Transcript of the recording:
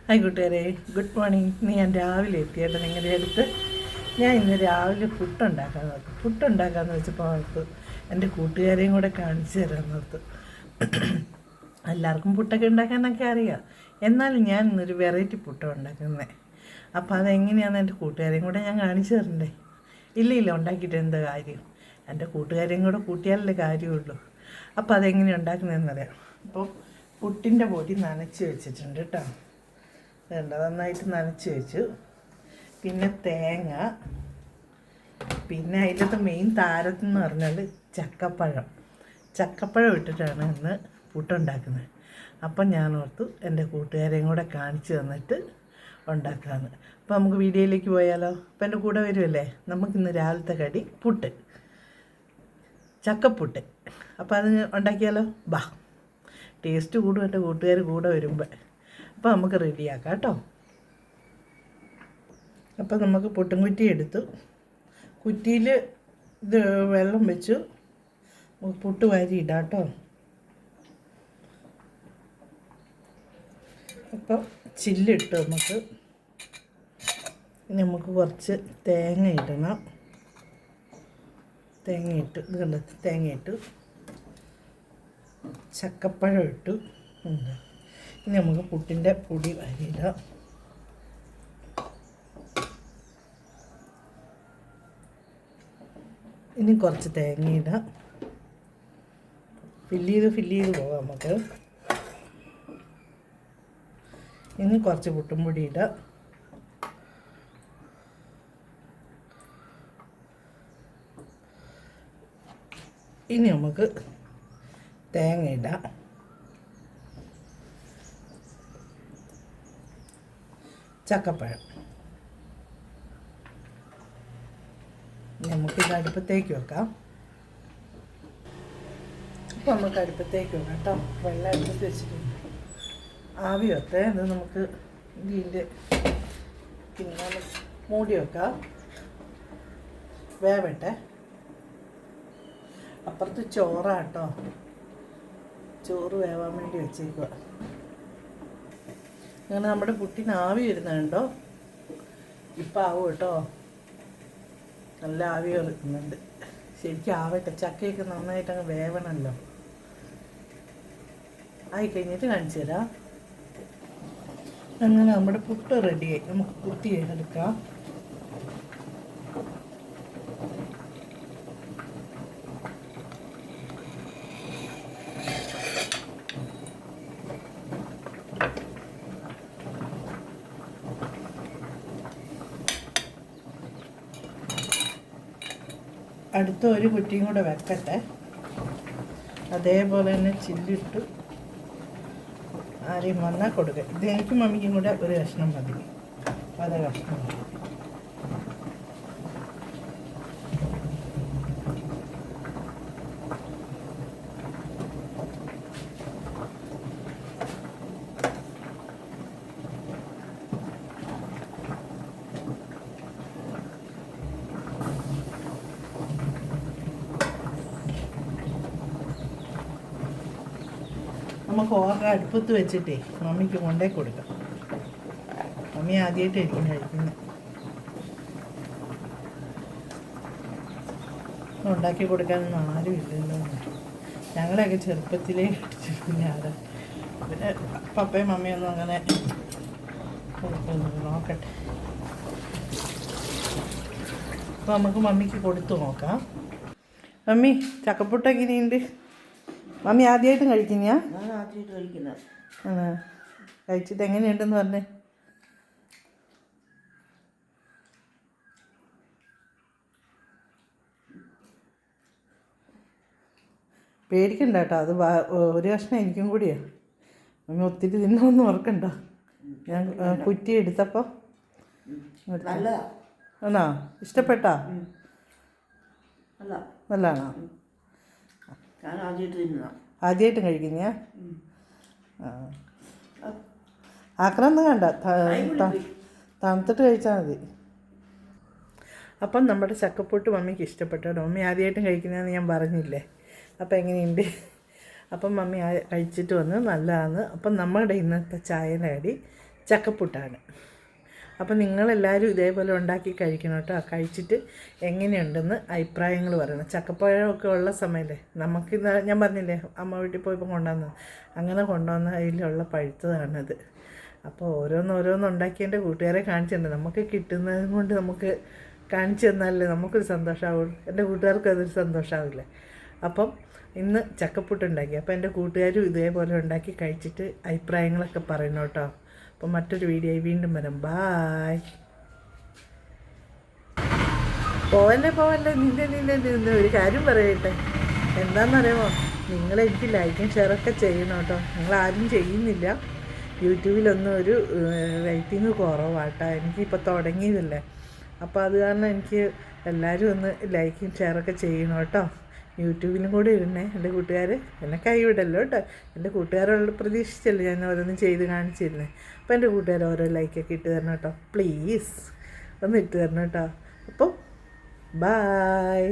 Hi കൂട്ടുകാരെ, good morning. ഇന്ന് ഞാൻ രാവിലെ എത്തിയിട്ട് നിങ്ങളുടെ അടുത്ത് ഞാൻ ഇന്ന് രാവിലെ പുട്ടുണ്ടാക്കാമെന്ന് വെച്ചപ്പോൾ ഓർത്തു എൻ്റെ കൂട്ടുകാരെയും കൂടെ കാണിച്ചു തരാമെന്ന് ഓർത്തു. എല്ലാവർക്കും പുട്ടൊക്കെ ഉണ്ടാക്കാനൊക്കെ അറിയാം, എന്നാലും ഞാൻ ഇന്നൊരു വെറൈറ്റി പുട്ടാണ് ഉണ്ടാക്കുന്നത്. അപ്പോൾ അതെങ്ങനെയാണെന്ന് എൻ്റെ കൂട്ടുകാരെയും കൂടെ ഞാൻ കാണിച്ചു തരണ്ടേ? ഇല്ല ഉണ്ടാക്കിയിട്ട് എന്താ കാര്യം, എൻ്റെ കൂട്ടുകാരെയും കൂടെ കൂട്ടിയാലല്ലേ കാര്യമുള്ളൂ. അപ്പോൾ അതെങ്ങനെയാണ് ഉണ്ടാക്കുന്നതെന്നറിയാം. അപ്പോൾ പുട്ടിൻ്റെ പൊടി നനച്ച് വെച്ചിട്ടുണ്ട് കേട്ടോ. വേണ്ട, നന്നായിട്ട് നനച്ച് വെച്ചു. പിന്നെ തേങ്ങ, പിന്നെ അതിലത്തെ മെയിൻ താരത്തെന്ന് പറഞ്ഞാൽ ചക്കപ്പഴം ഇട്ടിട്ടാണ് ഇന്ന് പുട്ടുണ്ടാക്കുന്നത്. അപ്പം ഞാൻ ഓർത്തു എൻ്റെ കൂട്ടുകാരെയും കൂടെ കാണിച്ചു തന്നിട്ട് ഉണ്ടാക്കാമെന്ന്. അപ്പോൾ നമുക്ക് വീഡിയോയിലേക്ക് പോയാലോ? അപ്പം എൻ്റെ കൂടെ വരുമല്ലേ? നമുക്കിന്ന് രാവിലത്തെ കടി ചക്കപ്പുട്ട്. അപ്പോൾ അത് ഉണ്ടാക്കിയാലോ? ബാ, ടേസ്റ്റ് കൂടും എൻ്റെ കൂട്ടുകാർ കൂടെ വരുമ്പോൾ. അപ്പോൾ നമുക്ക് റെഡിയാക്കാം കേട്ടോ. അപ്പോൾ നമുക്ക് പുട്ടും കുറ്റി എടുത്തു. കുറ്റിയിൽ ഇത് വെള്ളം വെച്ചു. പുട്ട് വാരി ഇടാം കേട്ടോ. അപ്പോൾ ചില്ലിട്ടു നമുക്ക് കുറച്ച് തേങ്ങ ഇടണം. തേങ്ങയിട്ടു ചക്കപ്പഴം ഇട്ടു. ഇനി നമുക്ക് പുട്ടിൻ്റെ പൊടി വാരിയിടാം. ഇനി കുറച്ച് തേങ്ങ ഇടാം. ഫില്ല് ചെയ്ത് പോകാം നമുക്ക്. ഇനി കുറച്ച് പുട്ടും പൊടി ഇടാം. ഇനി നമുക്ക് തേങ്ങ ഇടാം. ചക്കപ്പഴം നമുക്കിത് അടുപ്പത്തേക്ക് വെക്കാം. അപ്പോൾ നമുക്ക് അടുപ്പത്തേക്ക് വെക്കാം കേട്ടോ. വെള്ളം അടുപ്പത്ത് വെച്ചിട്ടുണ്ട്. ആവി വെക്കേ. അത് നമുക്ക് ഇതിൻ്റെ പിന്നെ മൂടി വെക്കാം. വേവട്ടെ. അപ്പുറത്ത് ചോറാട്ടോ, ചോറ് വേവാൻ വേണ്ടി വെച്ചേക്കുക. അങ്ങനെ നമ്മുടെ പുട്ടിന് ആവി വരുന്നുണ്ടോ? ഇപ്പം ആവും കേട്ടോ. നല്ല ആവി വെക്കുന്നുണ്ട്. ശരിക്കും ആവട്ടെ. ചക്കയൊക്കെ നന്നായിട്ട് അങ്ങ് വേവണമല്ലോ. ആയി കഴിഞ്ഞിട്ട് കാണിച്ചു തരാം. അങ്ങനെ നമ്മുടെ പുട്ട് റെഡിയായി. നമുക്ക് കുത്തി എടുക്കാം. അടുത്ത ഒരു കുറ്റിയും കൂടെ വെക്കട്ടെ. അതേപോലെ തന്നെ ചില്ലിട്ട് ആരെയും വന്നാൽ കൊടുക്കുക. ഇത് എനിക്കും മമ്മിക്കും കൂടെ ഒരു കഷ്ണം മതി. കഷ്ണം മതി. നമുക്ക് ഓർഡർ അടുപ്പത്ത് വെച്ചിട്ടേ മമ്മിക്ക് കൊണ്ടേ കൊടുക്കാം. മമ്മി ആദ്യമായിട്ടായിരിക്കും കഴിക്കുന്നത്. ഉണ്ടാക്കി കൊടുക്കാനൊന്നും ആരും ഇല്ലല്ലോ. ഞങ്ങളെയൊക്കെ ചെറുപ്പത്തിലേ പിന്നെ പിന്നെ പപ്പയും മമ്മിയൊന്നും അങ്ങനെ നോക്കട്ടെ. അപ്പോൾ നമുക്ക് മമ്മിക്ക് കൊടുത്തു നോക്കാം. മമ്മി, ചക്കപ്പുട്ട് എങ്ങനെയുണ്ട്? മമ്മി ആദ്യമായിട്ടും കഴിക്കുന്നയാ? ഞാൻ ആദ്യമായിട്ട് കഴിക്കുന്നത്. കഴിച്ചിട്ട് എങ്ങനെയുണ്ടെന്ന് പറഞ്ഞേ. പേടിക്കണ്ട കേട്ടോ. അത് ഒരു കഷ്ണം എനിക്കും കൂടിയാണ്. മമ്മി ഒത്തിരി തിന്നൊന്നും ഓർക്കണ്ട. ഞാൻ കുറ്റി എടുത്തപ്പോൾ ആണോ? ഇഷ്ടപ്പെട്ടാ? നല്ലതാണോ? ഞാൻ ആദ്യമായിട്ടും കഴിക്കുന്നയാ? ആക്രമൊന്നും കണ്ട, തണുത്തിട്ട് കഴിച്ചാൽ മതി. അപ്പം നമ്മുടെ ചക്കപ്പുട്ട് മമ്മിക്ക് ഇഷ്ടപ്പെട്ടോ? മമ്മി ആദ്യമായിട്ടും കഴിക്കുന്നതെന്ന് ഞാൻ പറഞ്ഞില്ലേ. അപ്പം എങ്ങനെയുണ്ട്? അപ്പം മമ്മി കഴിച്ചിട്ട് വന്ന് നല്ലതാണ്. അപ്പം നമ്മുടെ ഇന്നത്തെ ചായയുടെ കടി ചക്കപ്പുട്ടാണ്. അപ്പം നിങ്ങളെല്ലാവരും ഇതേപോലെ ഉണ്ടാക്കി കഴിക്കണം കേട്ടോ. കഴിച്ചിട്ട് എങ്ങനെയുണ്ടെന്ന് അഭിപ്രായങ്ങൾ പറയണം. ചക്കപ്പഴമൊക്കെ ഉള്ള സമയമല്ലേ, നമുക്ക് ഞാൻ പറഞ്ഞില്ലേ അമ്മ വീട്ടിൽ പോയപ്പോൾ കൊണ്ടുവന്നത്, അങ്ങനെ കൊണ്ടുവന്ന അതിലുള്ള പഴുത്തതാണത്. അപ്പോൾ ഓരോന്നോരോന്ന് ഉണ്ടാക്കി എൻ്റെ കൂട്ടുകാരെ കാണിച്ചിട്ടുണ്ട്. നമുക്ക് കിട്ടുന്നത് കൊണ്ട് നമുക്ക് കാണിച്ചു തന്നാലല്ലേ നമുക്കൊരു സന്തോഷമാവുള്ളൂ, എൻ്റെ കൂട്ടുകാർക്കും അതൊരു സന്തോഷമാവില്ലേ. അപ്പം ഇന്ന് ചക്കപ്പുട്ടുണ്ടാക്കി. അപ്പോൾ എൻ്റെ കൂട്ടുകാരും ഇതേപോലെ ഉണ്ടാക്കി കഴിച്ചിട്ട് അഭിപ്രായങ്ങളൊക്കെ പറയണം കേട്ടോ. അപ്പോൾ മറ്റൊരു വീഡിയോയിൽ വീണ്ടും വരാം. ബായ്. പോവല്ലേ നിന്റെ ഒരു കാര്യം പറയട്ടെ. എന്താണെന്നറിയാമോ, നിങ്ങളെനിക്ക് ലൈക്കും ഷെയറൊക്കെ ചെയ്യണം കേട്ടോ. നിങ്ങളാരും ചെയ്യുന്നില്ല. യൂട്യൂബിലൊന്നും ഒരു റേറ്റിംഗ് കുറവാട്ടോ. എനിക്കിപ്പോൾ തുടങ്ങിയതല്ലേ. അപ്പോൾ അത് കാരണം എനിക്ക് എല്ലാവരും ഒന്ന് ലൈക്കും ഷെയറൊക്കെ ചെയ്യണം കേട്ടോ. യൂട്യൂബിലും കൂടെ ഇടണേ എൻ്റെ കൂട്ടുകാർ. എന്നെ കൈവിടല്ലോ കേട്ടോ. എൻ്റെ കൂട്ടുകാരോട് പ്രതീക്ഷിച്ചല്ലേ ഞാൻ ഓരോന്നും ചെയ്ത് കാണിച്ചിരുന്നേ. അപ്പോൾ എൻ്റെ കൂട്ടുകാർ ഓരോ ലൈക്കൊക്കെ ഇട്ട് തരണം കേട്ടോ. പ്ലീസ് ഒന്ന് ഇട്ട് തരണം കേട്ടോ. അപ്പോൾ ബായ്.